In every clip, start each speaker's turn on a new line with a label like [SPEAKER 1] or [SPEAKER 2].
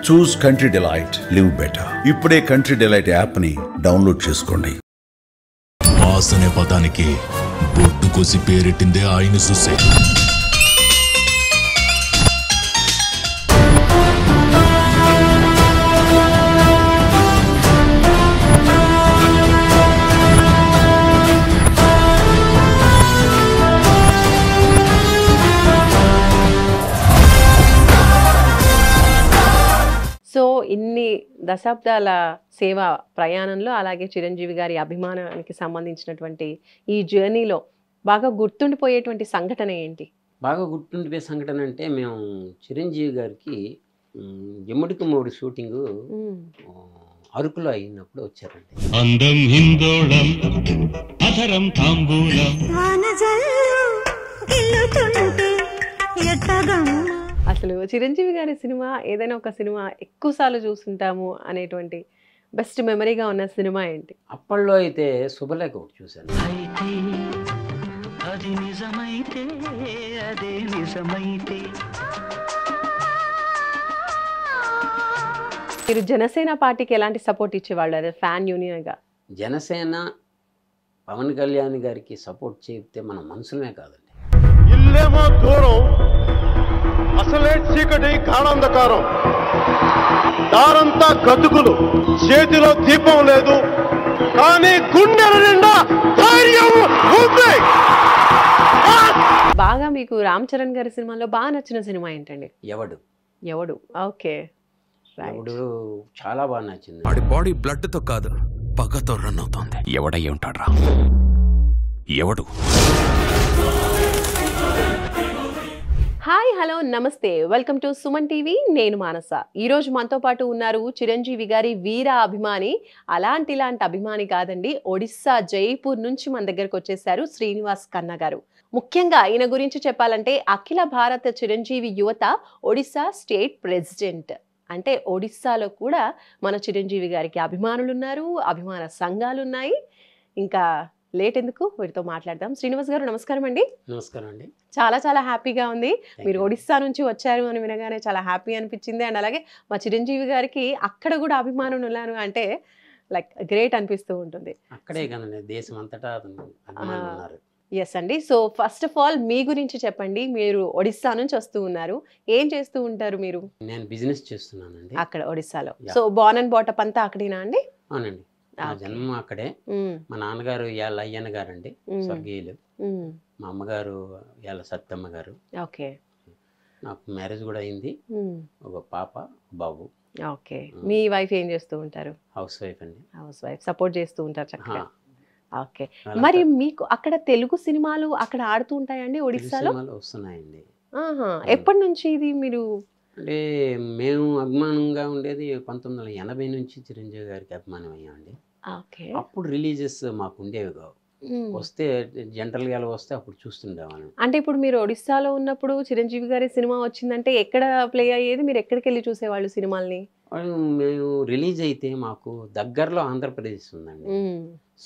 [SPEAKER 1] చూస్ country delight, live better. ఇప్పుడే country delight app ని download చేసుకోండి.
[SPEAKER 2] మాస్ అనే పదానికి బొట్టు కోసి పేరెట్టిందే ఆయన చూసే.
[SPEAKER 3] సో ఇన్ని దశాబ్దాల సేవా ప్రయాణంలో అలాగే చిరంజీవి గారి అభిమానానికి సంబంధించినటువంటి ఈ జర్నీలో బాగా గుర్తుండిపోయేటువంటి సంఘటన ఏంటి?
[SPEAKER 4] బాగా గుర్తుండిపోయే సంఘటన అంటే మేము చిరంజీవి గారికి ఎమ్మడికి మూడు షూటింగు అరకులో అయినప్పుడు వచ్చారండి.
[SPEAKER 5] అందం హిందోళం అధరం తాంబూలం
[SPEAKER 3] అసలు చిరంజీవి గారి సినిమా ఏదైనా ఒక సినిమా ఎక్కువసార్లు చూస్తుంటాము అనేటువంటి బెస్ట్ మెమరీగా ఉన్న సినిమా ఏంటి?
[SPEAKER 4] అప్పట్లో అయితే శుభలేఖ ఒకటి చూశాను.
[SPEAKER 3] మీరు జనసేన పార్టీకి ఎలాంటి సపోర్ట్ ఇచ్చేవాళ్ళు అదే ఫ్యాన్ యూనియన్గా?
[SPEAKER 4] జనసేన పవన్ కళ్యాణ్ గారికి సపోర్ట్ చేస్తే మన మనసులమే కాదండి.
[SPEAKER 6] ఇల్లేమో దూరం, అసలే చీకటి గాఢాంధకారం, దారంతా గతుకులు, చేతిలో దీపం లేదు కానీ గుండెల నిండా ధైర్యం ఉంది.
[SPEAKER 3] బాగా మీకు రామ్ చరణ్ గారి సినిమాలో బాగా నచ్చిన సినిమా ఏంటండి?
[SPEAKER 4] ఎవడు
[SPEAKER 3] ఎవడు? ఓకే,
[SPEAKER 4] ఎవడు చాలా బాగా నచ్చింది.
[SPEAKER 2] వాడి బాడీ బ్లడ్ తో కాదు పగతో రన్ అవుతోంది. ఎవడయ్యి ఉంటాడ్రా ఎవడు?
[SPEAKER 3] హాయ్, హలో, నమస్తే, వెల్కమ్ టు సుమన్ టీవీ. నేను మానస. ఈరోజు మనతో పాటు ఉన్నారు చిరంజీవి గారి వీర అభిమాని. ఇలాంటి అభిమాని కాదండి, ఒడిస్సా జైపూర్ నుంచి మన దగ్గరకు వచ్చేసారు శ్రీనివాస్ ఖన్నా గారు. ముఖ్యంగా ఈయన గురించి చెప్పాలంటే అఖిల భారత చిరంజీవి యువత ఒడిస్సా స్టేట్ ప్రెసిడెంట్. అంటే ఒడిస్సాలో కూడా మన చిరంజీవి గారికి అభిమానులు ఉన్నారు, అభిమాన సంఘాలు ఉన్నాయి. ఇంకా లేట్ ఎందుకు, వీటితో మాట్లాడదాం. శ్రీనివాస్ గారు నమస్కారం అండి.
[SPEAKER 4] నమస్కారం అండి.
[SPEAKER 3] చాలా చాలా హ్యాపీగా ఉంది. మీరు ఒడిస్సా నుంచి వచ్చారు అని వినగానే చాలా హ్యాపీ అనిపించింది. అండ్ అలాగే మా చిరంజీవి గారికి అక్కడ కూడా అభిమానులు ఉన్నారు అంటే లైక్ గ్రేట్ అనిపిస్తూ ఉంటుంది.
[SPEAKER 4] అక్కడే కదండి, దేశం అంతటా అభిమానులు ఉన్నారు.
[SPEAKER 3] ఎస్ అండి. సో ఫస్ట్ ఆఫ్ ఆల్ మీ గురించి చెప్పండి. మీరు ఒడిస్సా నుంచి వస్తూ ఉన్నారు, ఏం చేస్తూ ఉంటారు మీరు?
[SPEAKER 4] నేను బిజినెస్ చేస్తున్నానండి
[SPEAKER 3] అక్కడ ఒడిస్సాలో. సో బోర్న్ అండ్ బాటప్ అంతా అక్కడేనా అండి?
[SPEAKER 4] అవునండి, నా జన్మ అక్కడే. మా నాన్నగారు యాళ్ళ అయ్యన్న గారు అండి, స్వర్గీయులు. మా అమ్మగారు యాళ్ళ సత్తమ్మ గారు.
[SPEAKER 3] ఓకే.
[SPEAKER 4] నాకు మ్యారేజ్ కూడా అయింది, ఒక పాప బాబు.
[SPEAKER 3] ఓకే. మీ వైఫ్ ఏం చేస్తూ ఉంటారు?
[SPEAKER 4] హౌస్ వైఫ్ అండి.
[SPEAKER 3] హౌస్ వైఫ్, సపోర్ట్ చేస్తూ ఉంటారు చక్కగా. ఓకే. మరి మీకు అక్కడ తెలుగు సినిమాలు అక్కడ ఆడుతూ ఉంటాయండి ఒడిస్సాలో?
[SPEAKER 4] వస్తున్నాయండి.
[SPEAKER 3] ఎప్పటి నుంచి ఇది మీరు?
[SPEAKER 4] అంటే మేము అభిమానంగా ఉండేది 1980 నుంచి చిరంజీవి గారికి అభిమానం అయ్యామండి. అప్పుడు రిలీజెస్ మాకు ఉండేవి కావు, వస్తే జనరల్గా ఎలా వస్తే అప్పుడు చూస్తుండేవాళ్ళం.
[SPEAKER 3] అంటే ఇప్పుడు మీరు ఒడిస్సాలో ఉన్నప్పుడు చిరంజీవి గారి సినిమా వచ్చిందంటే ఎక్కడ ప్లే అయ్యేది? మీరు ఎక్కడికి వెళ్ళి చూసేవాళ్ళు సినిమాల్ని?
[SPEAKER 4] మేము రిలీజ్ అయితే మాకు దగ్గరలో ఆంధ్రప్రదేశ్ ఉందండి,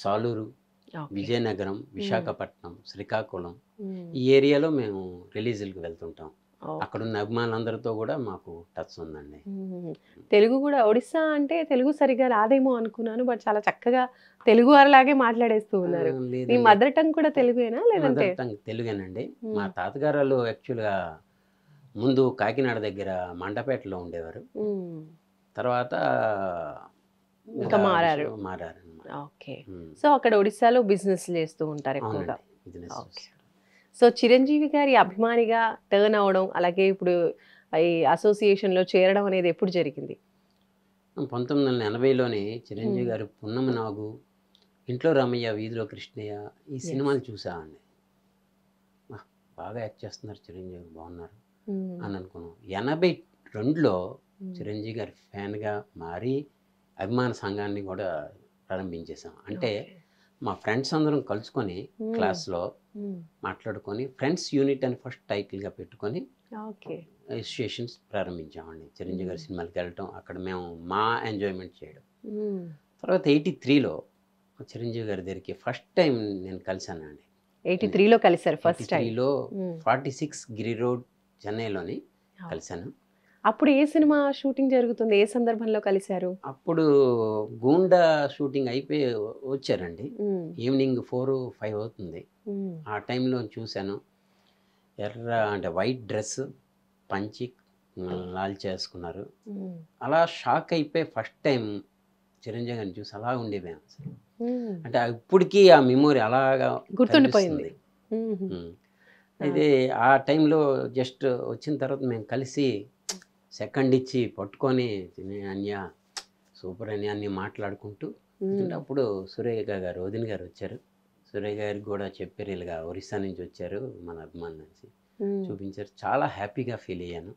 [SPEAKER 4] సాలూరు, విజయనగరం, విశాఖపట్నం, శ్రీకాకుళం, ఈ ఏరియాలో మేము రిలీజులకు వెళ్తుంటాం. అక్కడ ఉన్న అభిమానులందరితో కూడా మాకు టచ్ ఉందండి.
[SPEAKER 3] తెలుగు కూడా, ఒడిస్సా అంటే తెలుగు సరిగా రాదేమో అనుకున్నాను, బట్ చాలా చక్కగా తెలుగు వారిలాగే మాట్లాడేస్తూ ఉన్నారు. మీ మదర్ టంగ్ కూడా తెలుగేనా లేదంటే?
[SPEAKER 4] తెలుగేనండి. మా తాతగారు వాళ్ళు యాక్చువల్గా ముందు కాకినాడ దగ్గర మండపేటలో ఉండేవారు, తర్వాత
[SPEAKER 3] ఇంకా మారారు. ఓకే. సో అక్కడ ఒడిస్సాలో బిజినెస్ చేస్తూ ఉంటారు ఎక్కువగా. సో చిరంజీవి గారి అభిమానిగా టర్న్ అవడం, అలాగే ఇప్పుడు ఈ అసోసియేషన్లో చేరడం అనేది ఎప్పుడు జరిగింది?
[SPEAKER 4] 1980లోనే చిరంజీవి గారు పున్నమ నాగు, ఇంట్లో రామయ్య, వీధిలో కృష్ణయ్య, ఈ సినిమాలు చూసామండి. బాగా యాక్ట్ చేస్తున్నారు చిరంజీవి, బాగున్నారు అని అనుకున్నాం. 82లో చిరంజీవి గారి ఫ్యాన్గా మారి అభిమాన సంఘాన్ని కూడా ప్రారంభించేసాం. అంటే మా ఫ్రెండ్స్ అందరం కలుసుకొని క్లాస్లో మాట్లాడుకొని ఫ్రెండ్స్ యూనిట్ అని ఫస్ట్ టైటిల్గా పెట్టుకొని అసోసియేషన్స్ ప్రారంభించామండి. చిరంజీవి గారి సినిమాలకి వెళ్ళటం, అక్కడ మేము మా ఎంజాయ్మెంట్ చేయడం. తర్వాత 83లో చిరంజీవి గారి దగ్గరికి ఫస్ట్ టైం నేను కలిసానండి.
[SPEAKER 3] 83లో కలిసారు ఫస్ట్ టైం?
[SPEAKER 4] 83లో 46 గిరి రోడ్ చెన్నైలోని కలిసాను.
[SPEAKER 3] అప్పుడు ఏ సినిమా షూటింగ్ జరుగుతుంది? ఏ సందర్భంలో కలిశారు?
[SPEAKER 4] అప్పుడు గూండా షూటింగ్ అయిపోయి వచ్చారండి. ఈవినింగ్ 4, 5 అవుతుంది. ఆ టైంలో చూశాను. అంటే వైట్ డ్రెస్, పంచి లాల్ చేసుకున్నారు. అలా షాక్ అయిపోయి ఫస్ట్ టైం చిరంజీవి గారిని చూసి అలా ఉండేవాము అసలు. అంటే ఇప్పటికీ ఆ మెమొరీ అలాగా
[SPEAKER 3] గుర్తుండిపోయింది.
[SPEAKER 4] అయితే ఆ టైంలో జస్ట్ వచ్చిన తర్వాత మేము కలిసి సెకండ్ ఇచ్చి పట్టుకొని అన్య సూపర్ అని అన్ని మాట్లాడుకుంటూ అప్పుడు సురేఖ గారు, వదిన గారు వచ్చారు. సురేఖ గారికి కూడా చెప్పారు, ఇలాగా ఒరిస్సా నుంచి వచ్చారు మన అభిమానుల నుంచి చూపించారు. చాలా హ్యాపీగా ఫీల్ అయ్యాను.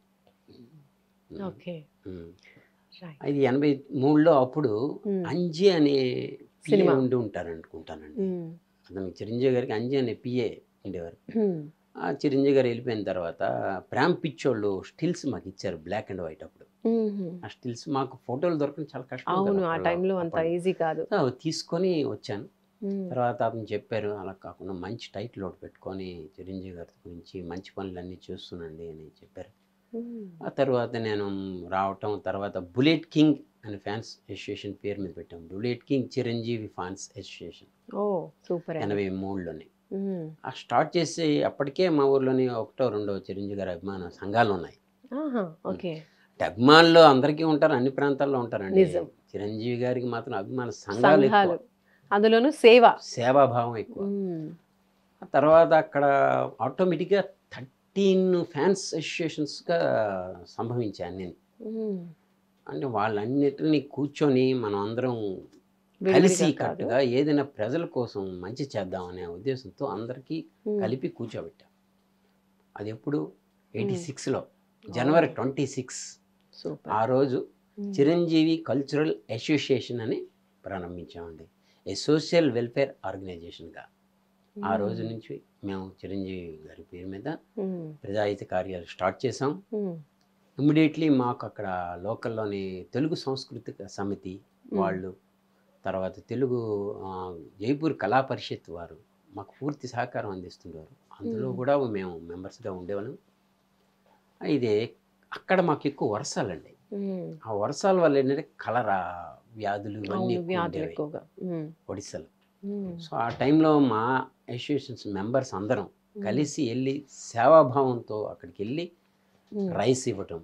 [SPEAKER 4] అది 83లో అప్పుడు అంజి అనే పిఏ ఉండి ఉంటారు అనుకుంటానండి. అతను చిరంజీవి గారికి అంజి అనే పిఏ ఉండేవారు. ఆ చిరంజీవి గారు వెళ్ళిపోయిన తర్వాత ప్రేమ్ పిచ్చోళ్ళు స్టిల్స్ మాకు ఇచ్చారు, బ్లాక్ అండ్ వైట్. అప్పుడు ఆ స్టిల్స్ మాకు ఫోటోలు దొరకడం చాలా కష్టం. తీసుకొని వచ్చాను. తర్వాత అతను చెప్పారు, అలా కాకుండా మంచి టైటిల్ ఒకటి పెట్టుకొని చిరంజీవి గారి గురించి మంచి పనులన్నీ చూస్తున్నాండి అని చెప్పారు. ఆ తర్వాత నేను రావటం, తర్వాత బుల్లెట్ కింగ్ అని ఫ్యాన్స్ అసోసియేషన్ పేరు మీద పెట్టాం. Bullet king Chiranjeevi fans association 83లోనే స్టార్ట్ చేసి అప్పటికే మా ఊర్లోని 1, 2 చిరంజీవి గారి అభిమాన సంఘాలు ఉన్నాయి. అభిమానులు అందరికీ ఉంటారు, అన్ని ప్రాంతాల్లో ఉంటారండి. చిరంజీవి గారికి మాత్రం అభిమాన సంఘాలు ఎక్కువ,
[SPEAKER 3] అందులోనూ సేవాభావం
[SPEAKER 4] ఎక్కువ. ఆ తర్వాత అక్కడ ఆటోమేటిక్గా 13 ఫ్యాన్స్ అసోసియేషన్స్గా సంభవించాను నేను. అంటే వాళ్ళన్నిటిని కూర్చొని మనం అందరం కలిసి కట్టుగా ఏదైనా ప్రజల కోసం మంచి చేద్దామనే ఉద్దేశంతో అందరికీ కలిపి కూర్చోబెట్టాం. అది ఎప్పుడు 86లో జనవరి 26 ఆ రోజు చిరంజీవి కల్చరల్ అసోసియేషన్ అని ప్రారంభించామండి. ఏ సోషల్ వెల్ఫేర్ ఆర్గనైజేషన్గా. ఆ రోజు నుంచి మేము చిరంజీవి గారి పేరు మీద ప్రజాహిత కార్యాలు స్టార్ట్ చేసాం. ఇమ్మీడియట్లీ మాకు అక్కడ లోకల్లోని తెలుగు సాంస్కృతిక సమితి వాళ్ళు, తర్వాత తెలుగు జైపూర్ కళా పరిషత్ వారు మాకు పూర్తి సహకారం అందిస్తుంటారు. అందులో కూడా మేము మెంబర్స్గా ఉండేవాళ్ళం. అయితే అక్కడ మాకు ఎక్కువ వర్షాలండి. ఆ వర్షాల వల్ల ఏంటంటే కలరా వ్యాధులు ఇవన్నీ ఎక్కువగా ఒడిస్సాలో. సో ఆ టైంలో మా అసోసియేషన్స్ మెంబర్స్ అందరం కలిసి వెళ్ళి సేవాభావంతో అక్కడికి వెళ్ళి రైస్ ఇవ్వటం,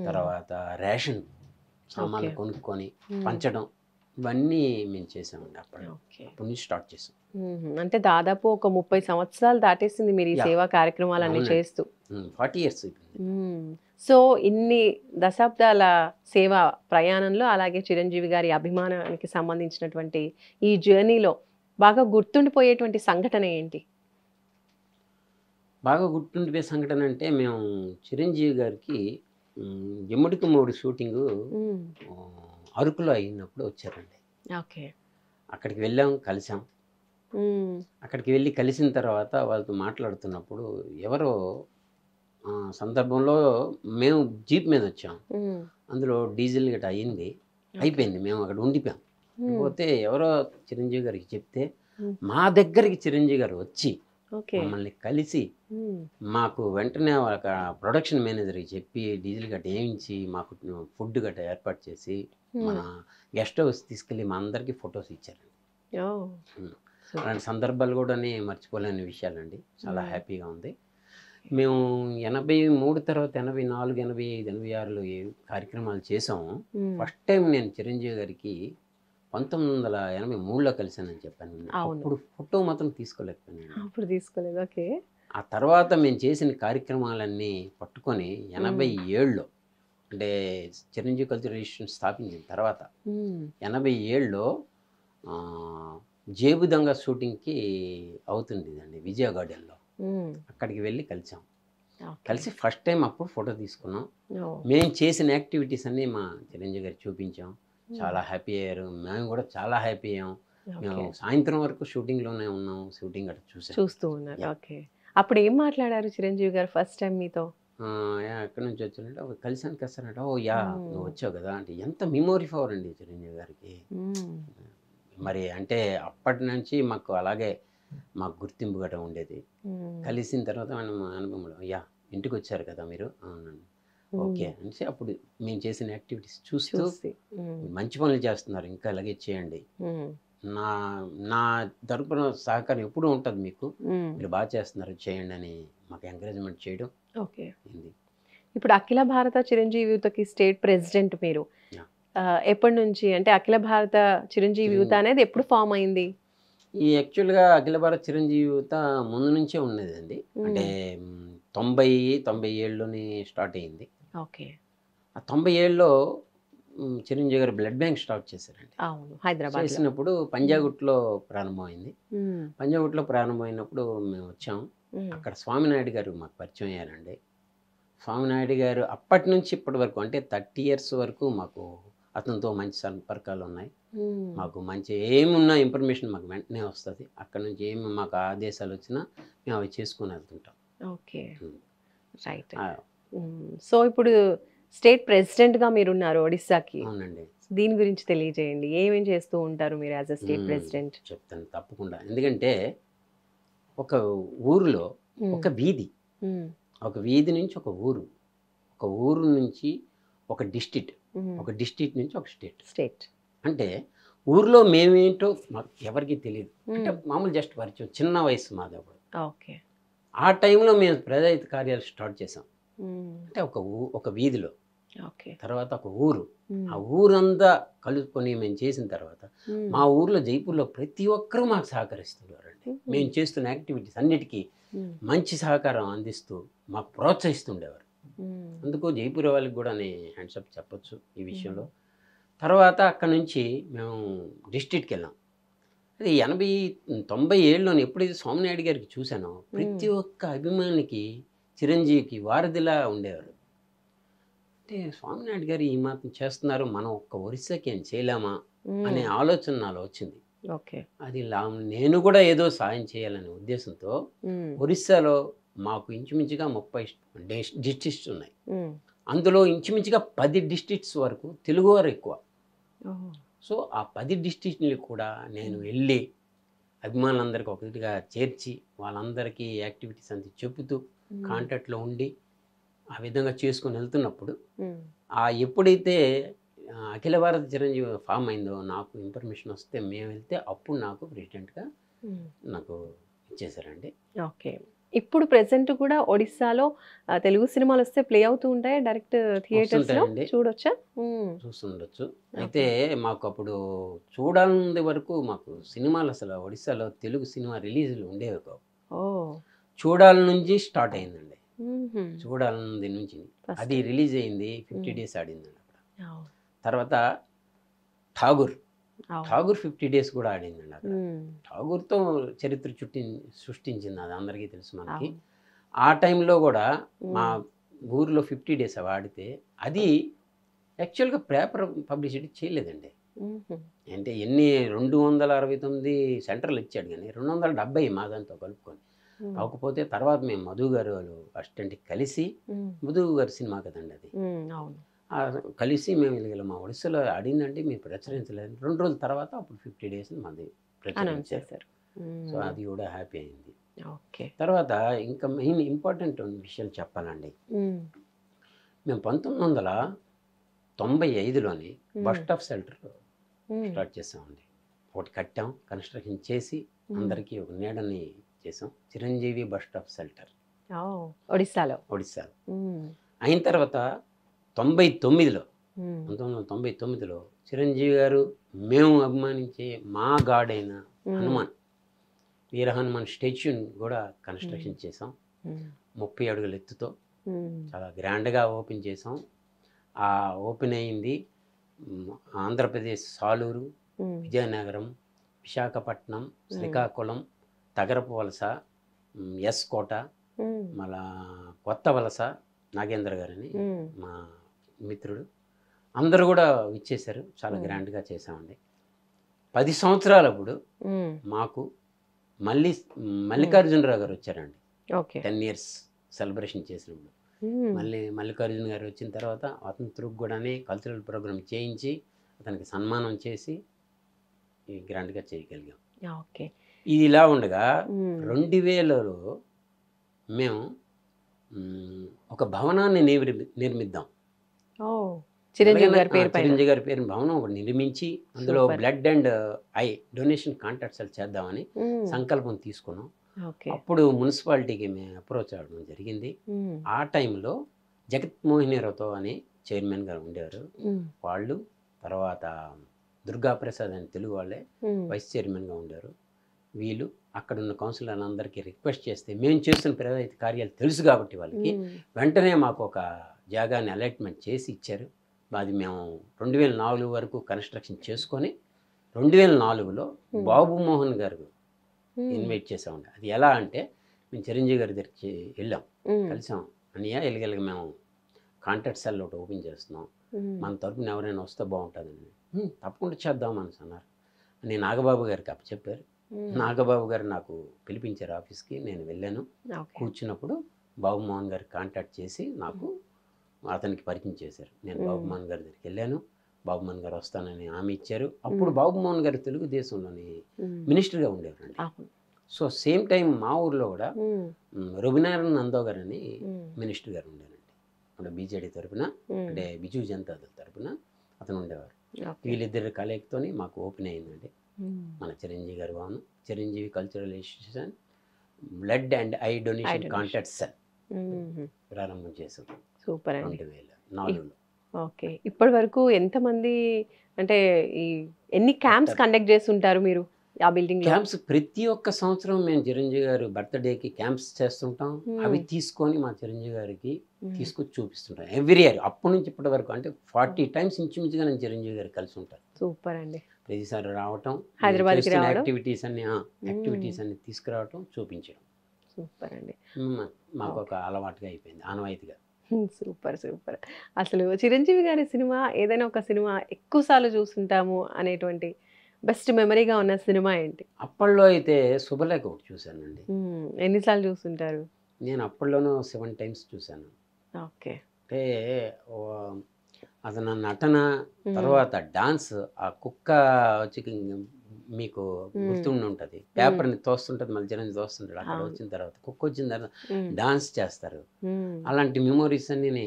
[SPEAKER 4] తర్వాత రేషన్ సామాన్లు కొనుక్కొని పంచడం, ఇవన్నీ మేము చేసామండి. అప్పటి నుంచి స్టార్ట్ చేసాం.
[SPEAKER 3] అంటే దాదాపు ఒక 30 సంవత్సరాలు దాటేసింది మీరు ఈ సేవా కార్యక్రమాలన్నీ చేస్తూ.
[SPEAKER 4] 40 years.
[SPEAKER 3] సో ఇన్ని దశాబ్దాల సేవా ప్రయాణంలో, అలాగే చిరంజీవి గారి అభిమానానికి సంబంధించినటువంటి ఈ జర్నీలో బాగా గుర్తుండిపోయేటువంటి సంఘటన ఏంటి?
[SPEAKER 4] బాగా గుర్తుండిపోయే సంఘటన అంటే, మేము చిరంజీవి గారికి ఎమ్ముడికి మూడు షూటింగు అరకులో అయినప్పుడు వచ్చారండి. అక్కడికి వెళ్ళాం, కలిసాం. అక్కడికి వెళ్ళి కలిసిన తర్వాత వాళ్ళతో మాట్లాడుతున్నప్పుడు ఎవరో సందర్భంలో మేము జీప్ మీద వచ్చాం. అందులో డీజిల్ గట్రా అయిపోయింది. మేము అక్కడ ఉండిపోయాం. పోతే ఎవరో చిరంజీవి గారికి చెప్తే మా దగ్గరికి చిరంజీవి గారు వచ్చి మమ్మల్ని కలిసి మాకు వెంటనే ఒక ప్రొడక్షన్ మేనేజర్కి చెప్పి డీజిల్ గట్ట వేయించి మాకు ఫుడ్ గట్ట ఏర్పాటు చేసి మన గెస్ట్ హౌస్ తీసుకెళ్ళి మా అందరికీ ఫొటోస్ ఇచ్చారండి. అలాంటి సందర్భాలు కూడా మర్చిపోలేని విషయాలండి. చాలా హ్యాపీగా ఉంది. మేము 83 తర్వాత 84, 85, 86లో ఏ కార్యక్రమాలు చేసాము. ఫస్ట్ టైం నేను చిరంజీవి గారికి 1983లో కలిసానని చెప్పాను. అప్పుడు ఫోటో మాత్రం తీసుకోలేకపోయాను. ఆ తర్వాత మేము చేసిన కార్యక్రమాలన్నీ పట్టుకొని 87లో, అంటే చిరంజీవి కల్చరల్ ఇన్స్టిట్యూట్ స్థాపించిన తర్వాత 87లో జేబు దొంగ షూటింగ్కి అవుతుంది అండి విజయ గార్డెన్లో. అక్కడికి వెళ్ళి కలిసి ఫస్ట్ టైం అప్పుడు ఫోటో తీసుకున్నాం. మేము చేసిన యాక్టివిటీస్ అన్నీ మా చిరంజీవి గారికి చూపించాం. చాలా హ్యాపీ అయ్యారు. మేము కూడా చాలా హ్యాపీ అయ్యాం. మేము సాయంత్రం వరకు షూటింగ్లోనే ఉన్నాం. షూటింగ్ అట్లా
[SPEAKER 3] చూస్తూ ఉన్నారు. అప్పుడు ఏం మాట్లాడారు చిరంజీవి గారు ఫస్ట్ టైం మీతో?
[SPEAKER 4] ఎక్కడి నుంచి వచ్చానంటే కలిసాను కసానంటే, ఓ యా నువ్వు వచ్చావు కదా అంటే, ఎంత మెమోరీ పవర్ అండి చిరంజీవి గారికి. మరి అంటే అప్పటి నుంచి మాకు అలాగే మాకు గుర్తింపు గట్రా ఉండేది. కలిసిన తర్వాత మనం అనుభవంలో, యా ఇంటికి వచ్చారు కదా మీరు, అవునండి ఓకే అనేసి అప్పుడు మేము చేసిన యాక్టివిటీస్ చూస్తూ
[SPEAKER 3] చూసి
[SPEAKER 4] మంచి పనులు చేస్తున్నారు, ఇంకా అలాగే చేయండి, నా నా తరపున సహకారం ఎప్పుడూ ఉంటుంది, మీకు మీరు బాగా చేస్తున్నారు చేయండి అని మాకు ఎంకరేజ్మెంట్ చేయడం
[SPEAKER 3] ఓకే.
[SPEAKER 4] అయింది.
[SPEAKER 3] ఇప్పుడు అఖిల భారత చిరంజీవి యువతకి స్టేట్ ప్రెసిడెంట్ మీరు.
[SPEAKER 4] Yeah.
[SPEAKER 3] ఎప్పటి నుంచి అంటే అఖిల భారత చిరంజీవి యువత అనేది ఎప్పుడు ఫామ్ అయింది?
[SPEAKER 4] ఈ యాక్చువల్గా అఖిల భారత చిరంజీవి యువత ముందు నుంచే ఉన్నదండి. అంటే 97లోని స్టార్ట్ అయ్యింది.
[SPEAKER 3] ఓకే.
[SPEAKER 4] ఆ 97లో చిరంజీవి గారు బ్లడ్ బ్యాంక్ స్టార్ట్ చేశారండి.
[SPEAKER 3] అవును, హైదరాబాద్
[SPEAKER 4] చేసినప్పుడు పంజాగుట్లో ప్రారంభమైంది. పంజాగుట్లో ప్రారంభమైనప్పుడు మేము వచ్చాం. అక్కడ స్వామినాయుడు గారు మాకు పరిచయం అయ్యారండి. స్వామినాయుడు గారు అప్పటి నుంచి ఇప్పటి వరకు అంటే 30 years వరకు మాకు అతనితో మంచి సంపర్కాలు ఉన్నాయి. మాకు మంచి ఏమున్నా ఇన్ఫర్మేషన్ మాకు వెంటనే వస్తుంది. అక్కడ నుంచి ఏమి మాకు ఆదేశాలు వచ్చినా మేము అవి చేసుకుని వెళ్తుంటాం.
[SPEAKER 3] Okay, right. సో ఇప్పుడు స్టేట్ ప్రెసిడెంట్గా మీరున్నారు ఒడిస్సాకి.
[SPEAKER 4] అవునండి.
[SPEAKER 3] దీని గురించి తెలియజేయండి. ఏమేం చేస్తూ ఉంటారు మీరు యాజ్ అ స్టేట్ ప్రెసిడెంట్?
[SPEAKER 4] చెప్తాను తప్పకుండా. ఎందుకంటే ఒక ఊరిలో ఒక వీధి, ఒక వీధి నుంచి ఒక ఊరు, ఒక ఊరు నుంచి ఒక డిస్ట్రిక్ట్, ఒక డిస్ట్రిక్ట్ నుంచి ఒక స్టేట్. అంటే ఊర్లో మేమేంటో మాకు ఎవరికి తెలియదు. అంటే మామూలు జస్ట్ పరిచయం, చిన్న వయసు మాది అప్పుడు.
[SPEAKER 3] ఓకే.
[SPEAKER 4] ఆ టైంలో మేము ప్రజాహిత కార్యాలు స్టార్ట్ చేసాం. అంటే ఒక వీధిలో,
[SPEAKER 3] ఓకే,
[SPEAKER 4] తర్వాత ఒక ఊరు, ఆ ఊరంతా కలుపుకొని మేము చేసిన తర్వాత మా ఊర్లో జైపూర్లో ప్రతి ఒక్కరూ మాకు సహకరిస్తుండేవారండి. మేము చేస్తున్న యాక్టివిటీస్ అన్నిటికీ మంచి సహకారం అందిస్తూ మాకు ప్రోత్సహిస్తుండేవారు. అందుకు జైపూర్ వాళ్ళకి కూడా నేను హ్యాండ్సప్ చెప్పొచ్చు ఈ విషయంలో. తర్వాత అక్కడ నుంచి మేము డిస్ట్రిక్ట్కి వెళ్ళాం. అది 97లోని ఎప్పుడైతే స్వామినాయుడు గారికి చూసానో ప్రతి ఒక్క అభిమానికి చిరంజీవికి వారధిలా ఉండేవారు. అంటే స్వామినాయుడు గారు ఈ మాత్రం చేస్తున్నారు, మనం ఒక్క ఒరిస్సాకి ఏం చేయలేమా అనే ఆలోచన నాలో వచ్చింది.
[SPEAKER 3] ఓకే.
[SPEAKER 4] అది నేను కూడా ఏదో సాయం చేయాలనే ఉద్దేశంతో ఒరిస్సాలో మాకు ఇంచుమించుగా 30 డిస్ట్రిక్ట్స్ ఉన్నాయి. అందులో ఇంచుమించుగా 10 డిస్ట్రిక్ట్స్ వరకు తెలుగువారు ఎక్కువ. సో ఆ 10 డిస్ట్రిక్ట్ని కూడా నేను వెళ్ళి అభిమానులందరికీ ఒకటిగా చేర్చి వాళ్ళందరికీ యాక్టివిటీస్ అంతా చెబుతూ కాంటాక్ట్లో ఉండి ఆ విధంగా చేసుకొని వెళ్తున్నప్పుడు ఎప్పుడైతే అఖిల భారత చిరంజీవి ఫామ్ అయిందో నాకు ఇన్ఫర్మేషన్ వస్తే మేము వెళ్తే అప్పుడు నాకు ప్రెసిడెంట్గా నాకు ఇచ్చేసారండి.
[SPEAKER 3] ఓకే. ఇప్పుడు ప్రెసెంట్ కూడా ఒడిస్సాలో తెలుగు సినిమాలు వస్తే ప్లే అవుతూ ఉంటాయి డైరెక్ట్ థియేటర్స్ లో చూడొచ్చా?
[SPEAKER 4] చూస్తుండొచ్చు. అయితే మాకు అప్పుడు చూడాలనుంది వరకు మాకు సినిమాలు అసలు ఒడిస్సాలో తెలుగు సినిమా రిలీజులు ఉండేవి కావు. చూడాల నుంచి స్టార్ట్ అయిందండి. చూడాలనుంది నుంచి అది రిలీజ్ అయింది, 50 days ఆడిందండి అక్కడ. తర్వాత ఠాగూర్ 50 days కూడా ఆడిందండి అక్కడ. ఠాగూర్తో చరిత్ర సృష్టించింది, అది అందరికీ తెలుసు మనకి. ఆ టైంలో కూడా మా ఊరిలో 50 days అవి ఆడితే అది యాక్చువల్గా పేపర్ పబ్లిసిటీ చేయలేదండి. అంటే 269 సెంటర్లు ఇచ్చాడు కానీ 270 మా దాంతో కలుపుకొని. కాకపోతే తర్వాత మేము మధు గారు వాళ్ళు అసిస్టెంట్కి కలిసి, మధు గారి సినిమా కదండి అది, కలిసి మేము వెళ్ళి మా ఒడిస్సాలో ఆడిందండి మీరు ప్రచురించలేదు. 2 రోజుల తర్వాత అప్పుడు 50 days మాది ప్రచురించారు. సో అది కూడా హ్యాపీ అయింది. తర్వాత ఇంకా మెయిన్ ఇంపార్టెంట్ విషయాలు చెప్పాలండి. మేము 1995లోని బస్ స్టాప్ షెల్టర్ స్టార్ట్ చేసామండి. ఒకటి కట్టాం, కన్స్ట్రక్షన్ చేసి అందరికీ ఒక నీడని చేసాం. చిరంజీవి బస్ స్టాప్ షెల్టర్ ఒడిస్సాలో. అయిన తర్వాత 1999లో చిరంజీవి గారు మేము అభిమానించే మా గాడ్ అయిన హనుమాన్, వీర హనుమాన్ స్టాచ్యూని కూడా కన్స్ట్రక్షన్ చేసాం. 30 అడుగుల ఎత్తుతో చాలా గ్రాండ్గా ఓపెన్ చేసాం. ఆ ఓపెన్ అయింది ఆంధ్రప్రదేశ్ సాలూరు, విజయనగరం, విశాఖపట్నం, శ్రీకాకుళం, తగరపు వలస, ఎస్ కోట, మళ్ళా కొత్త వలస, నాగేంద్ర గారని మా మిత్రుడు, అందరూ కూడా ఇచ్చేశారు. చాలా గ్రాండ్గా చేసామండి. 10 సంవత్సరాలు అప్పుడు మాకు మల్లికార్జునరావు గారు వచ్చారండి. 10 years సెలబ్రేషన్ చేసినప్పుడు మళ్ళీ మల్లికార్జున గారు వచ్చిన తర్వాత అతని త్రుగు కూడా కల్చరల్ ప్రోగ్రామ్ చేయించి అతనికి సన్మానం చేసి గ్రాండ్గా చేయగలిగాం. ఇది ఇలా ఉండగా 2000లో మేము ఒక భవనాన్ని నిర్మిద్దాం,
[SPEAKER 3] ఓ చిరంజీవి గారి పేరు పైన.
[SPEAKER 4] చిరంజీవి గారి పేరు భవనం ఒకటి నిర్మించి అందులో
[SPEAKER 3] Super.
[SPEAKER 4] Blood and eye donation contracts చేద్దామని సంకల్పం తీసుకున్నాం.
[SPEAKER 3] ఓకే.
[SPEAKER 4] అప్పుడు మున్సిపాలిటీకి మేము అప్రోచ్ అవ్వడం జరిగింది. ఆ టైంలో జగన్మోహినీరావుతో అని చైర్మన్ గారు ఉండేవారు, వాళ్ళు తర్వాత దుర్గాప్రసాద్ అని తెలుగు వాళ్ళే వైస్ చైర్మన్గా ఉండేవారు. వీళ్ళు అక్కడ ఉన్న కౌన్సిలర్ అందరికీ రిక్వెస్ట్ చేస్తే మేము చేస్తున్న ప్రజాహిత కార్యాలు తెలుసు కాబట్టి వాళ్ళకి వెంటనే మాకు ఒక జాగాని అలాట్మెంట్ చేసి ఇచ్చారు. అది మేము 2004 వరకు కన్స్ట్రక్షన్ చేసుకొని 2004లో బాబు మోహన్ గారు ఇన్వైట్ చేసామండి. అది ఎలా అంటే మేము చిరంజీవి గారి దగ్గరికి వెళ్ళాం, కలిసాం. అన్నయ్య ఎలిగెలిగి మేము కాంట్రాక్ట్ సెల్ ఒకటి ఓపెన్ చేస్తున్నాం, మన తరపున ఎవరైనా వస్తే బాగుంటుందండి. తప్పకుండా చేద్దామని అన్నారు. నేను నాగబాబు గారికి చెప్పారు. నాగబాబు గారు నాకు పిలిపించారు ఆఫీస్కి. నేను వెళ్ళాను. కూర్చున్నప్పుడు బాబు మోహన్ గారికి కాంటాక్ట్ చేసి నాకు అతనికి పరిచయం చేశారు. నేను బాబు మోహన్ గారి దగ్గరికి వెళ్ళాను. బాబు మోహన్ గారు వస్తానని హామీ ఇచ్చారు. అప్పుడు బాబు మోహన్ గారు తెలుగుదేశంలోని మినిస్టర్గా ఉండేవారండి. సో సేమ్ టైం మా ఊర్లో కూడా రఘునారాయణ నందో గారు అని మినిస్టర్ గారు ఉండేవారండి. అంటే బీజేడీ తరఫున, అంటే బిజు జనతా దళ తరఫున అతను ఉండేవారు. వీళ్ళిద్దరి కలయికతోని మాకు ఓపెన్ అయిందండి మన చిరంజీవి గారి భవనం. Chiranjeevi cultural institution blood and eye donation contact cell ప్రారంభం చేసాం.
[SPEAKER 3] సూపర్ అండి.
[SPEAKER 4] 2004లో.
[SPEAKER 3] ఓకే. ఇప్పటి వరకు ఎంతమంది, అంటే ఎన్ని క్యాంప్స్ కండక్ట్ చేసి ఉంటారు మీరు ఆ బిల్డింగ్?
[SPEAKER 4] క్యాంప్స్ ప్రతి ఒక్క సంవత్సరం మేము చిరంజీవి గారు బర్త్డేకి క్యాంప్స్ చేస్తుంటాం. అవి తీసుకొని మా చిరంజీవి గారికి తీసుకొచ్చి చూపిస్తుంటాం ఎవ్రీ ఇయర్. అప్పటి నుంచి ఇప్పటి వరకు అంటే 40 టైమ్స్ ఇంచుమించుగా నేను చిరంజీవి గారు కలిసి ఉంటాను.
[SPEAKER 3] సూపర్ అండి.
[SPEAKER 4] ప్రతిసారి రావటం,
[SPEAKER 3] హైదరాబాద్కి రావడం,
[SPEAKER 4] యాక్టివిటీస్ అన్ని తీసుకురావటం, చూపించడం.
[SPEAKER 3] సూపర్ అండి.
[SPEAKER 4] మాకు ఒక అలవాటుగా అయిపోయింది, ఆనవాయితీగా.
[SPEAKER 3] Super super. అసలు చిరంజీవి గారి సినిమా, ఏదైనా ఒక సినిమా ఎక్కువసార్లు చూస్తుంటాము అనేటువంటి బెస్ట్ మెమరీగా ఉన్న సినిమా ఏంటి?
[SPEAKER 4] అప్పట్లో అయితే శుభలేఖ ఒకటి చూశానండి.
[SPEAKER 3] ఎన్నిసార్లు చూస్తుంటారు?
[SPEAKER 4] నేను అప్పట్లోనూ 7 టైమ్స్ చూశాను.
[SPEAKER 3] ఓకే.
[SPEAKER 4] అంటే అతను నటన, తర్వాత డాన్స్, ఆ కుక్క వచ్చి మీకు గుర్తుండి ఉంటుంది, పేపర్ని తోస్తుంటుంది, మళ్ళీ జనం తోస్తుంటాడు. అక్కడ వచ్చిన తర్వాత కుక్క వచ్చిన తర్వాత డాన్స్ చేస్తారు. అలాంటి మెమోరీస్ అన్ని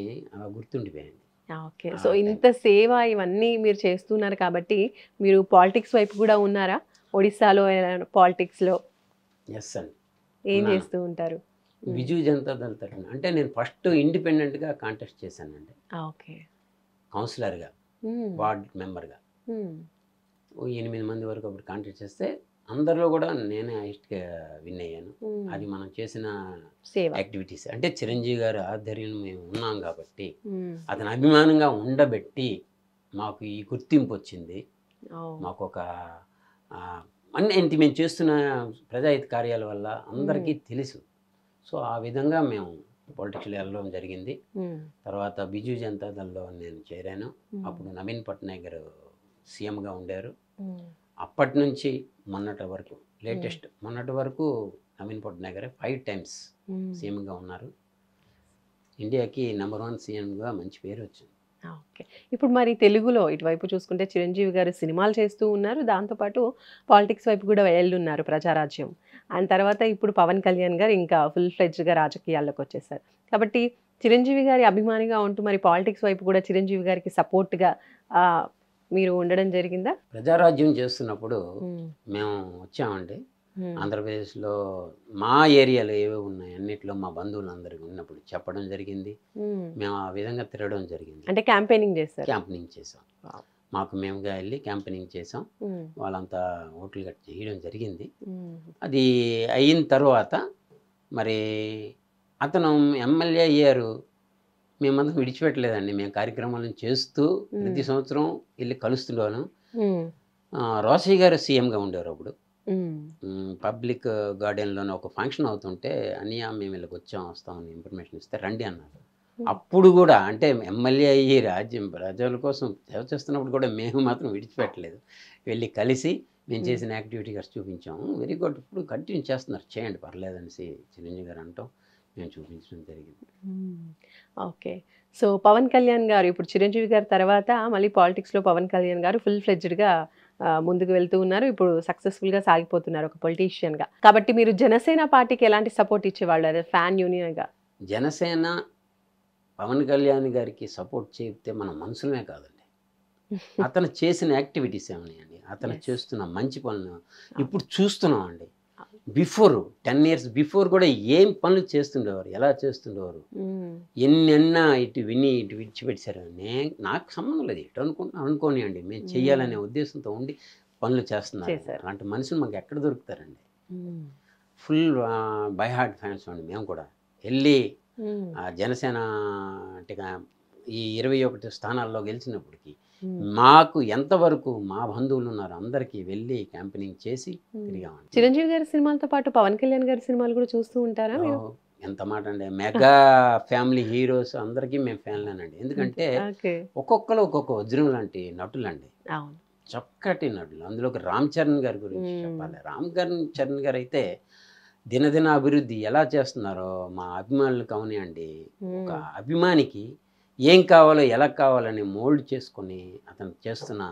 [SPEAKER 4] గుర్తుండిపోయాయండి.
[SPEAKER 3] ఓకే. సో ఇంత సేవ ఇవన్నీ మీరు చేస్తున్నారు కాబట్టి మీరు పాలిటిక్స్ వైపు కూడా ఉన్నారా? ఒడిస్సాలో పాలిటిక్స్లో
[SPEAKER 4] ఎస్ అండి.
[SPEAKER 3] ఏం చేస్తూ ఉంటారు?
[SPEAKER 4] బిజు జనతా దళ తరఫున అంటే నేను ఫస్ట్ ఇండిపెండెంట్గా కాంటెస్ట్ చేశానండి.
[SPEAKER 3] ఓకే.
[SPEAKER 4] కౌన్సిలర్గా, వార్డ్ మెంబర్గా 8 మంది వరకు అప్పుడు కాంటెస్ట్ చేస్తే అందరిలో కూడా నేనే హైయెస్ట్గా విన్ అయ్యాను. అది మనం చేసిన యాక్టివిటీస్ అంటే చిరంజీవి గారి ఆధ్వర్యం మేము ఉన్నాం కాబట్టి అతను అభిమానంగా ఉండబెట్టి మాకు ఈ గుర్తింపు వచ్చింది. మాకు ఒక అన్ని మేము చేస్తున్న ప్రజాహిత కార్యాల వల్ల అందరికీ తెలుసు. సో ఆ విధంగా మేము పొలిటిక్స్లో వెళ్ళడం జరిగింది. తర్వాత బిజు జనతా దళలో నేను చేరాను. అప్పుడు నవీన్ పట్నాయక్ గారు సీఎంగా ఉండారు. అప్పటి నుంచి మొన్నటి వరకు, లేటెస్ట్ మొన్నటి వరకు నవీన్ పట్నాయక్ గారు 5 టైమ్స్ సీఎంగా ఉన్నారు. ఇండియాకి నెంబర్ 1 సీఎంగా మంచి పేరు వచ్చింది.
[SPEAKER 3] ఓకే. ఇప్పుడు మరి తెలుగులో ఇటువైపు చూసుకుంటే చిరంజీవి గారు సినిమాలు చేస్తూ ఉన్నారు, దాంతోపాటు పాలిటిక్స్ వైపు కూడా వెళ్ళున్నారు, ప్రజారాజ్యం. అండ్ తర్వాత ఇప్పుడు పవన్ కళ్యాణ్ గారు ఇంకా ఫుల్ ఫ్లెడ్జ్గా రాజకీయాల్లోకి వచ్చేసారు. కాబట్టి చిరంజీవి గారి అభిమానిగా ఉంటూ మరి పాలిటిక్స్ వైపు కూడా చిరంజీవి గారికి సపోర్ట్గా మీరు ఉండడం జరిగిందా?
[SPEAKER 4] ప్రజారాజ్యం చేస్తున్నప్పుడు మేము వచ్చామండి. ఆంధ్రప్రదేశ్లో మా ఏరియాలో ఏవే ఉన్నాయి అన్నిట్లో మా బంధువులు అందరికి ఉన్నప్పుడు చెప్పడం జరిగింది. మేము ఆ విధంగా తిరగడం జరిగింది.
[SPEAKER 3] అంటే క్యాంపెయినింగ్ చేశారు?
[SPEAKER 4] క్యాంపెయినింగ్ చేసాం. మాకు మేముగా వెళ్ళి క్యాంపెయినింగ్ చేసాం. వాళ్ళంతా ఓట్లు గట్టి చేయడం జరిగింది. అది అయిన తర్వాత మరి అతను ఎమ్మెల్యే అయ్యారు. మేమందరం విడిచిపెట్టలేదండి. మేము కార్యక్రమాలను చేస్తూ ప్రతి సంవత్సరం వెళ్ళి కలుస్తున్నాను. రోసయ్య గారు సీఎంగా ఉండేవారు. అప్పుడు పబ్లిక్ గార్డెన్లోనే ఒక ఫంక్షన్ అవుతుంటే అన్నయ్య మేము వీళ్ళకి వస్తామని ఇన్ఫర్మేషన్ ఇస్తే రండి అన్నారు. అప్పుడు కూడా అంటే ఎమ్మెల్యే అయ్యి ప్రజల కోసం సేవ చేస్తున్నప్పుడు కూడా మేము మాత్రం విడిచిపెట్టలేదు. వెళ్ళి కలిసి మేము చేసిన యాక్టివిటీస్ చూపించాము. వెరీ గుడ్, ఇప్పుడు కంటిన్యూ చేస్తున్నారు, చేయండి పర్లేదనేసి చిరంజీవి గారు అంటాం, మేము చూపించడం జరిగింది.
[SPEAKER 3] ఓకే. సో పవన్ కళ్యాణ్ గారు ఇప్పుడు చిరంజీవి గారి తర్వాత మళ్ళీ పాలిటిక్స్లో పవన్ కళ్యాణ్ గారు ఫుల్ ఫ్లెడ్జ్డ్గా ముందుకు వెళ్తూ ఉన్నారు. ఇప్పుడు సక్సెస్ఫుల్గా సాగిపోతున్నారు ఒక పొలిటీషియన్గా. కాబట్టి మీరు జనసేన పార్టీకి ఎలాంటి సపోర్ట్ ఇచ్చేవాళ్ళు, అదే ఫ్యాన్ యూనియన్గా?
[SPEAKER 4] జనసేన పవన్ కళ్యాణ్ గారికి సపోర్ట్ చేస్తే మన మనుషులమే కాదండి, అతను చేసిన యాక్టివిటీస్ ఏమన్నాయండి, అతను చేస్తున్న మంచి పనులు ఇప్పుడు చూస్తున్నాం అండి. బిఫోర్ 10 years బిఫోర్ కూడా ఏం పనులు చేస్తుండేవారు, ఎలా చేస్తుండేవారు, ఎన్నెన్నా ఇటు విని ఇటు విడిచిపెట్టారు. నాకు సంబంధం లేదు, ఇటు అనుకోనియండి, మేము చెయ్యాలనే ఉద్దేశంతో ఉండి పనులు చేస్తున్నారు. అలాంటి మనుషులు మాకు ఎక్కడ దొరుకుతారండి? ఫుల్ బై హార్ట్ ఫ్యాన్స్ అండి మేము కూడా. వెళ్ళి జనసేన అంటే ఈ 21 స్థానాల్లో గెలిచినప్పటికీ మాకు ఎంతవరకు మా బంధువులు ఉన్నారు అందరికీ వెళ్ళి క్యాంపెయినింగ్ చేసి తిరిగామండి.
[SPEAKER 3] చిరంజీవి గారి సినిమాలతో పాటు పవన్ కళ్యాణ్ గారి సినిమాలు కూడా చూస్తూ ఉంటారా?
[SPEAKER 4] ఎంత మాట అండి, మెగా ఫ్యామిలీ హీరోస్ అందరికీ మేము ఫ్యాన్లేనండి. ఎందుకంటే ఒక్కొక్కరు ఒక్కొక్క వజ్రం లాంటి నటులండి, చక్కటి నటులు. అందులో రామ్ చరణ్ గారి గురించి చెప్పాలి. రామ్ చరణ్ గారు అయితే దినదిన అభివృద్ధి ఎలా చేస్తున్నారో మా అభిమానులు కావనియండి, ఒక అభిమానికి ఏం కావాలో ఎలా కావాలని మోల్డ్ చేసుకొని అతను చేస్తున్న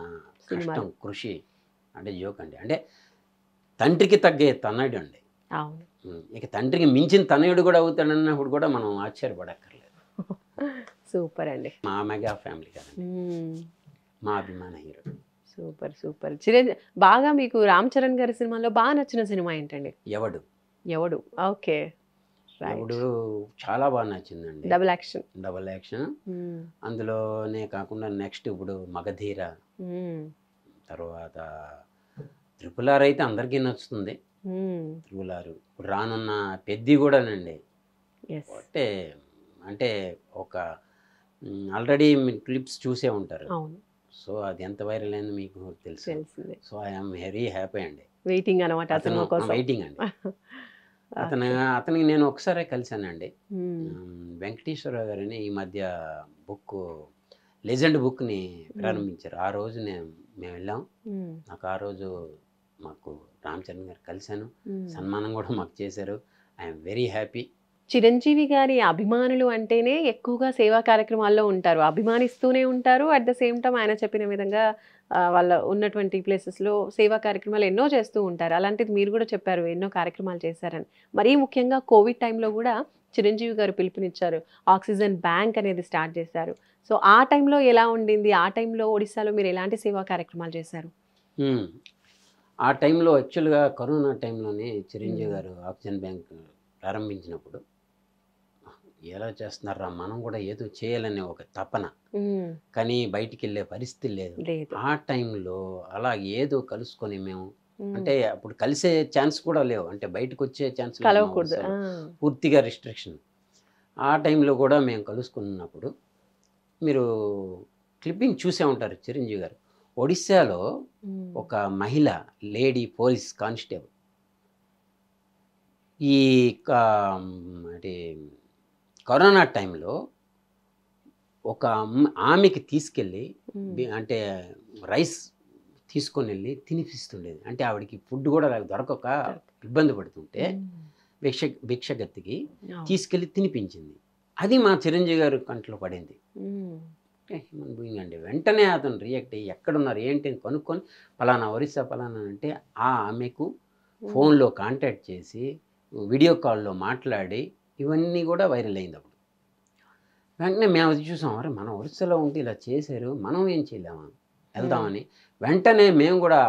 [SPEAKER 4] కష్టం కృషి అంటే జోక్ అండి. అంటే తండ్రికి తగ్గే తనయుడు అండి. ఇక తండ్రికి మించిన తనయుడు కూడా అవుతాడన్నప్పుడు కూడా మనం ఆశ్చర్యపడక్కర్లేదు.
[SPEAKER 3] సూపర్ అండి.
[SPEAKER 4] మా మెగా ఫ్యామిలీ కదండి, మా అభిమాన హీరో.
[SPEAKER 3] Super super. బాగా మీకు రామ్ చరణ్ గారి సినిమాలో బాగా నచ్చిన సినిమా ఏంటండి?
[SPEAKER 4] ఎవడు.
[SPEAKER 3] ఎవడు, ఓకే.
[SPEAKER 4] ఎవడు చాలా బాగా నచ్చిందండి.
[SPEAKER 3] Double action.
[SPEAKER 4] అందులోనే కాకుండా నెక్స్ట్ ఇప్పుడు మగధీర, తర్వాత RRR అయితే అందరికీ నచ్చుతుంది. RRR ఇప్పుడు రానున్న పెద్ది కూడానండి. అంటే ఒక ఆల్రెడీ మీరు క్లిప్స్ చూసే ఉంటారు. సో అది ఎంత వైరల్ అయిందో మీకు తెలుసు. సో ఐఎమ్ వెరీ హ్యాపీ అండి.
[SPEAKER 3] వెయిటింగ్ అనమాట,
[SPEAKER 4] వెయిటింగ్ అండి. అతనికి నేను ఒకసారి కలిశానండి. వెంకటేశ్వరరావు గారిని ఈ మధ్య లెజెండ్ బుక్ని ప్రారంభించారు. ఆ రోజు మేము వెళ్ళాం. నాకు ఆ రోజు మాకు రామ్ చరణ్ గారు కలిశాను, సన్మానం కూడా మాకు చేశారు. I'm very happy.
[SPEAKER 3] చిరంజీవి గారి అభిమానులు అంటేనే ఎక్కువగా సేవా కార్యక్రమాల్లో ఉంటారు, అభిమానిస్తూనే ఉంటారు. అట్ ద సేమ్ టైం ఆయన చెప్పిన విధంగా వాళ్ళ ఉన్నటువంటి ప్లేసెస్లో సేవా కార్యక్రమాలు ఎన్నో చేస్తూ ఉంటారు. అలాంటిది మీరు కూడా చెప్పారు ఎన్నో కార్యక్రమాలు చేశారని. మరీ ముఖ్యంగా కోవిడ్ టైంలో కూడా చిరంజీవి గారు పిలుపునిచ్చారు, ఆక్సిజన్ బ్యాంక్ అనేది స్టార్ట్ చేశారు. సో ఆ టైంలో ఎలా ఉండింది? ఆ టైంలో ఒడిశాలో మీరు ఎలాంటి సేవా కార్యక్రమాలు చేశారు?
[SPEAKER 4] ఆ టైంలో యాక్చువల్గా కరోనా టైంలోనే చిరంజీవి గారు ఆక్సిజన్ బ్యాంక్ ప్రారంభించినప్పుడు ఎలా చేస్తున్నారా, మనం కూడా ఏదో చేయాలనే ఒక తపన, కానీ బయటికి వెళ్ళే పరిస్థితి లేదు. ఆ టైంలో అలా ఏదో కలుసుకొని మేము, అంటే అప్పుడు కలిసే ఛాన్స్ కూడా లేవు, అంటే బయటకు వచ్చే ఛాన్స్ పూర్తిగా రిస్ట్రిక్షన్. ఆ టైంలో కూడా మేము కలుసుకున్నప్పుడు మీరు క్లిప్పింగ్ చూసే ఉంటారు. చిరంజీవి గారు ఒడిశాలో ఒక మహిళ లేడీ పోలీస్ కానిస్టేబుల్ ఈ అంటే కరోనా టైంలో ఒక ఆమెకి తీసుకెళ్ళి అంటే రైస్ తీసుకొని వెళ్ళి తినిపిస్తుండేది. అంటే ఆవిడకి ఫుడ్ కూడా దొరకక ఇబ్బంది పడుతుంటే భిక్షగత్తికి తీసుకెళ్ళి తినిపించింది. అది మా చిరంజీవి గారు కంట్లో పడింది. హ్యూమన్ బీయింగ్ అండి. వెంటనే అతను రియాక్ట్ అయ్యి ఎక్కడున్నారు ఏంటి అని కనుక్కొని పలానా ఒరిస్సా పలానా అంటే ఆమెకు ఫోన్లో కాంటాక్ట్ చేసి వీడియో కాల్లో మాట్లాడి ఇవన్నీ కూడా వైరల్ అయింది. అప్పుడు వెంటనే మేము అది చూసాం, అరే మన ఒరిస్సాలో ఉంటే ఇలా చేశారు, మనం ఏం చేయలేమా, వెళ్దామని వెంటనే మేము కూడా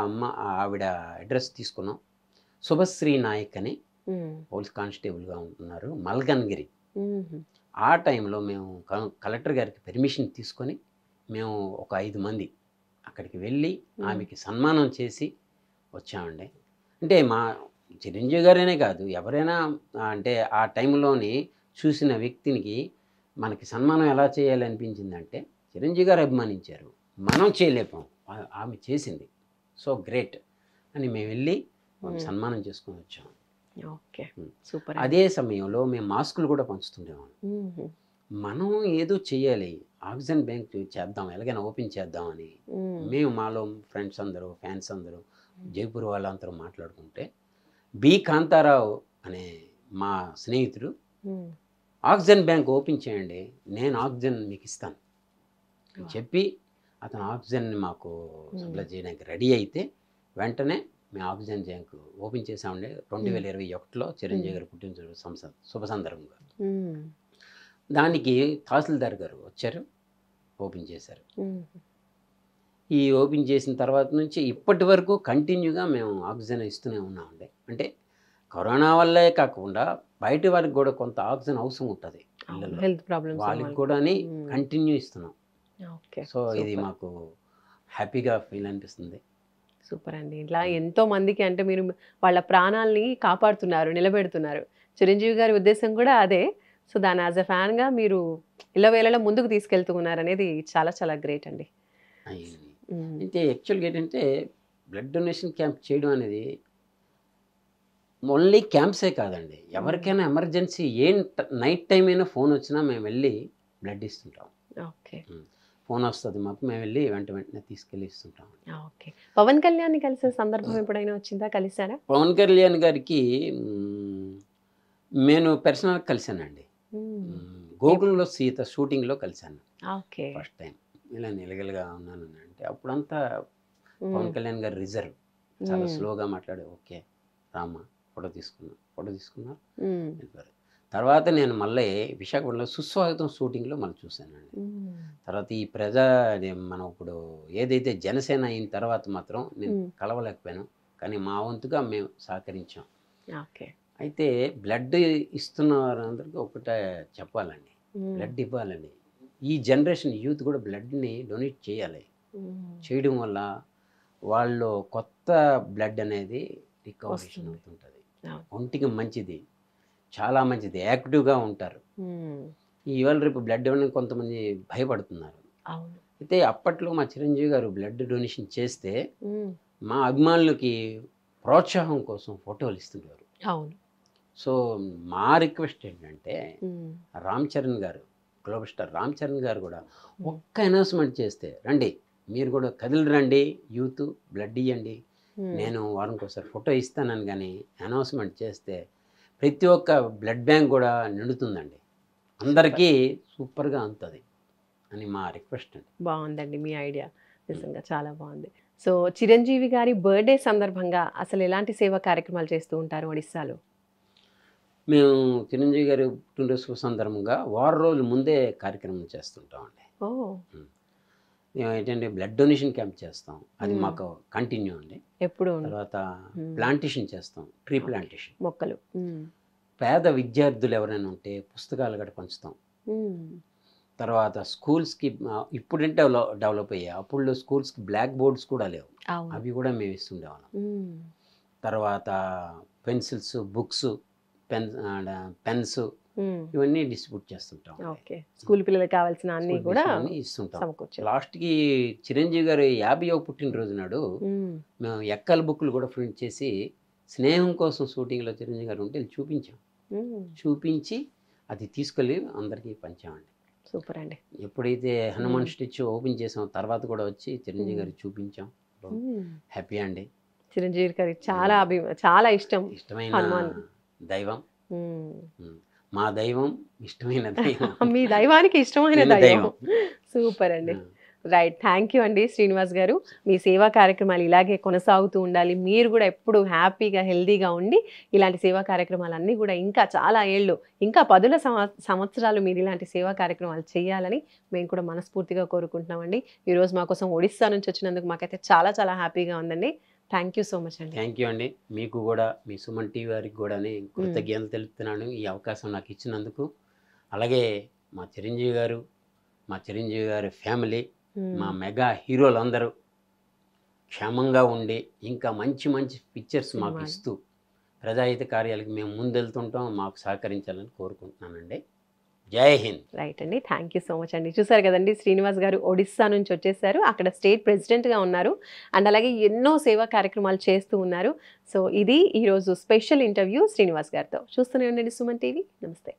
[SPEAKER 4] ఆవిడ అడ్రస్ తీసుకున్నాం. శుభశ్రీ నాయక్ అని పోలీస్ కానిస్టేబుల్గా ఉంటున్నారు, మల్కన్గిరి. ఆ టైంలో మేము కలెక్టర్ గారికి పర్మిషన్ తీసుకొని మేము ఒక 5 మంది అక్కడికి వెళ్ళి ఆమెకి సన్మానం చేసి వచ్చామండి. అంటే మా చిరంజీవి గారేనే కాదు, ఎవరైనా అంటే ఆ టైంలోని చూసిన వ్యక్తికి మనకి సన్మానం ఎలా చేయాలి అనిపించిందంటే చిరంజీవి గారు అభిమానించారు, మనం చేయలేపాం, ఆమె చేసింది, సో గ్రేట్ అని మేము వెళ్ళి సన్మానం చేసుకొని వచ్చాము.
[SPEAKER 3] Okay, super.
[SPEAKER 4] అదే సమయంలో మేము మాస్కులు కూడా పంచుతుండేవాళ్ళం. మనం ఏదో చెయ్యాలి, ఆక్సిజన్ బ్యాంక్ చేద్దాం, ఎలాగైనా ఓపెన్ చేద్దామని మేము మాలో ఫ్రెండ్స్ అందరూ ఫ్యాన్స్ అందరూ జైపూర్ వాళ్ళందరూ మాట్లాడుకుంటే బి కాంతారావు అనే మా స్నేహితుడు ఆక్సిజన్ బ్యాంక్ ఓపెన్ చేయండి, నేను ఆక్సిజన్ మీకు ఇస్తాను అని చెప్పి అతను ఆక్సిజన్ని మాకు సప్లై చేయడానికి రెడీ అయితే వెంటనే మేము ఆక్సిజన్ బ్యాంక్ ఓపెన్ చేసామండి. 2021లో చిరంజీవి గారు పుట్టినరోజు శుభ సందర్భంగా. దానికి తహసీల్దార్ గారు వచ్చారు, ఓపెన్ చేశారు. ఈ ఓపెన్ చేసిన తర్వాత నుంచి ఇప్పటి వరకు కంటిన్యూగా మేము ఆక్సిజన్ ఇస్తూనే ఉన్నామండి. అంటే కరోనా వల్లే కాకుండా బయట వారికి కూడా కొంత ఆక్సిజన్ అవసరం ఉంటుంది
[SPEAKER 3] హెల్త్ ప్రాబ్లమ్స్
[SPEAKER 4] వాళ్ళకి కూడా కంటిన్యూ ఇస్తున్నాం. సో ఇది మాకు హ్యాపీగా ఫీల్ అనిపిస్తుంది.
[SPEAKER 3] సూపర్ అండి. ఇట్లా ఎంతో మందికి అంటే మీరు వాళ్ళ ప్రాణాలని కాపాడుతున్నారు, నిలబెడుతున్నారు. చిరంజీవి గారి ఉద్దేశం కూడా అదే. సో దాన్ని యాజ్ ఎ ఫ్యాన్గా మీరు ఇళ్ళవేళలో ముందుకు తీసుకెళ్తూ ఉన్నారు అనేది చాలా చాలా గ్రేట్ అండి.
[SPEAKER 4] అయితే యాక్చువల్గా ఏంటంటే బ్లడ్ డొనేషన్ క్యాంప్ చేయడం అనేది ఓన్లీ క్యాంప్సే కాదండి, ఎవరికైనా ఎమర్జెన్సీ నైట్ టైం అయినా ఫోన్ వచ్చినా మేము వెళ్ళి బ్లడ్ ఇస్తుంటాం.
[SPEAKER 3] ఓకే,
[SPEAKER 4] ఫోన్ వస్తుంది మాకు, మేము వెళ్ళి వెంటనే తీసుకెళ్ళి ఇస్తుంటాం.
[SPEAKER 3] ఓకే. పవన్ కళ్యాణ్ని కలిసే సందర్భం ఎప్పుడైనా వచ్చిందా? కలిసారా?
[SPEAKER 4] పవన్ కళ్యాణ్ గారికి నేను పర్సనల్గా కలిశానండి. గోకులంలో సీత షూటింగ్లో కలిశాను ఫస్ట్ టైం. ఇలా నిలగలుగా ఉన్నాను అంటే అప్పుడంతా పవన్ కళ్యాణ్ గారు రిజర్వ్, చాలా స్లోగా మాట్లాడే, ఓకే రామా ఫోటో తీసుకున్నా. తర్వాత నేను మళ్ళీ విశాఖపట్నంలో సుస్వాగతం షూటింగ్లో మళ్ళీ చూశానండి. తర్వాత ఈ మనం ఇప్పుడు ఏదైతే జనసేన అయిన తర్వాత మాత్రం నేను కలవలేకపోయాను, కానీ మా వంతుగా మేము సహకరించాం. అయితే బ్లడ్ ఇస్తున్న వారందరికీ ఒకటే చెప్పాలండి, బ్లడ్ ఇవ్వాలండి. ఈ జనరేషన్ యూత్ కూడా బ్లడ్ని డొనేట్ చేయాలి. చేయడం వల్ల వాళ్ళు కొత్త బ్లడ్ అనేది రికవరేషన్ అవుతుంటుంది, ఒంటికి మంచిది, చాలా మంచిది, యాక్టివ్గా ఉంటారు. ఇవాళ రేపు బ్లడ్ ఇవ్వడానికి కొంతమంది భయపడుతున్నారు. అయితే అప్పట్లో మా చిరంజీవి గారు బ్లడ్ డొనేషన్ చేస్తే మా అభిమానులకి ప్రోత్సాహం కోసం ఫోటోలు ఇస్తుంటారు. సో మా రిక్వెస్ట్ ఏంటంటే రామ్ చరణ్ గారు, గ్లోబల్ స్టార్ రామ్ చరణ్ గారు కూడా ఒక్క అనౌన్స్మెంట్ చేస్తే, రండి మీరు కూడా కదిలి రండి, యూత్ బ్లడ్ ఇవ్వండి, నేను వారానికి ఒకసారి ఫోటో ఇస్తానని కానీ అనౌన్స్మెంట్ చేస్తే ప్రతి ఒక్క బ్లడ్ బ్యాంక్ కూడా నిండుతుందండి, అందరికీ సూపర్గా అందుతుంది అని మా రిక్వెస్ట్ అండి.
[SPEAKER 3] బాగుందండి మీ ఐడియా, నిజంగా చాలా బాగుంది. సో చిరంజీవి గారి బర్త్డే సందర్భంగా అసలు ఎలాంటి సేవా కార్యక్రమాలు చేస్తూ ఉంటారు ఒడిస్సాలో?
[SPEAKER 4] మేము చిరంజీవి గారి పుట్టినరోజు సందర్భంగా వారం రోజుల ముందే కార్యక్రమం చేస్తుంటామండి. మేము ఏంటంటే బ్లడ్ డొనేషన్ క్యాంప్ చేస్తాం, అది మాకు కంటిన్యూ అండి
[SPEAKER 3] ఎప్పుడు.
[SPEAKER 4] తర్వాత ప్లాంటేషన్ చేస్తాం, ట్రీ ప్లాంటేషన్,
[SPEAKER 3] మొక్కలు.
[SPEAKER 4] పేద విద్యార్థులు ఎవరైనా ఉంటే పుస్తకాలు కూడా పంచుతాం. తర్వాత స్కూల్స్కి ఇప్పుడంటే డెవలప్ అయ్యాయి, అప్పుడు స్కూల్స్కి బ్లాక్ బోర్డ్స్ కూడా లేవు, అవి కూడా మేము ఇస్తుండేవాళ్ళం. తర్వాత పెన్సిల్స్, బుక్స్, పెన్స్ ఇవన్నీ డిస్ట్రిబ్యూట్ చేస్తుంటాం.
[SPEAKER 3] స్కూల్ పిల్లలకు కావాల్సిన అన్ని కూడా
[SPEAKER 4] ఇస్తుంటాం. లాస్ట్కి చిరంజీవి గారు 50వ పుట్టినరోజు నాడు మేము ఎక్కల బుక్లు కూడా ప్రింట్ చేసి స్నేహం కోసం షూటింగ్లో చిరంజీవి గారు ఉంటే చూపించి అది తీసుకెళ్ళి అందరికీ పంచామండి.
[SPEAKER 3] సూపర్ అండి.
[SPEAKER 4] ఎప్పుడైతే హనుమాన్ స్టిచ్ ఓపెన్ చేసాం తర్వాత కూడా వచ్చి చిరంజీవి గారికి చూపించాం. హ్యాపీ అండి.
[SPEAKER 3] చిరంజీవి గారికి చాలా ఇష్టమైన దైవం,
[SPEAKER 4] మా దైవం, ఇష్టమైన దైవం,
[SPEAKER 3] మీ దైవానికి ఇష్టమైన దైవం. సూపర్ అండి. రైట్, థ్యాంక్ యూ అండి శ్రీనివాస్ గారు. మీ సేవా కార్యక్రమాలు ఇలాగే కొనసాగుతూ ఉండాలి, మీరు కూడా ఎప్పుడు హ్యాపీగా హెల్దీగా ఉండి ఇలాంటి సేవా కార్యక్రమాలన్నీ కూడా ఇంకా చాలా ఏళ్ళు, ఇంకా 10 సంవత్సరాలు మీరు ఇలాంటి సేవా కార్యక్రమాలు చేయాలని మేము కూడా మనస్ఫూర్తిగా కోరుకుంటున్నామండి. ఈరోజు మా కోసం ఒడిస్సా నుంచి వచ్చినందుకు మాకైతే చాలా చాలా హ్యాపీగా ఉందండి. థ్యాంక్ యూ సో మచ్ అండి.
[SPEAKER 4] థ్యాంక్ యూ అండి. మీకు కూడా మీ సుమన్ టీవీ వారికి కూడా కృతజ్ఞతలు తెలుపుతున్నాను ఈ అవకాశం నాకు ఇచ్చినందుకు. అలాగే మా చిరంజీవి గారి ఫ్యామిలీ, మా మెగా హీరోలందరూ క్షేమంగా ఉండి ఇంకా మంచి మంచి పిక్చర్స్ మాకు ఇస్తూ ప్రజాహిత కార్యాలకు మేము ముందెళ్తుంటాం, మాకు సహకరించాలని కోరుకుంటున్నానండి. జై హింద్.
[SPEAKER 3] రైట్ అండి, థ్యాంక్ యూ సో మచ్ అండి. చూసారు కదండి, శ్రీనివాస్ గారు ఒడిస్సా నుంచి వచ్చేసారు, అక్కడ స్టేట్ ప్రెసిడెంట్గా ఉన్నారు అండ్ అలాగే ఎన్నో సేవా కార్యక్రమాలు చేస్తూ ఉన్నారు. సో ఇది ఈరోజు స్పెషల్ ఇంటర్వ్యూ శ్రీనివాస్ గారితో. చూస్తూనే ఉండండి సుమన్ టీవీ. నమస్తే.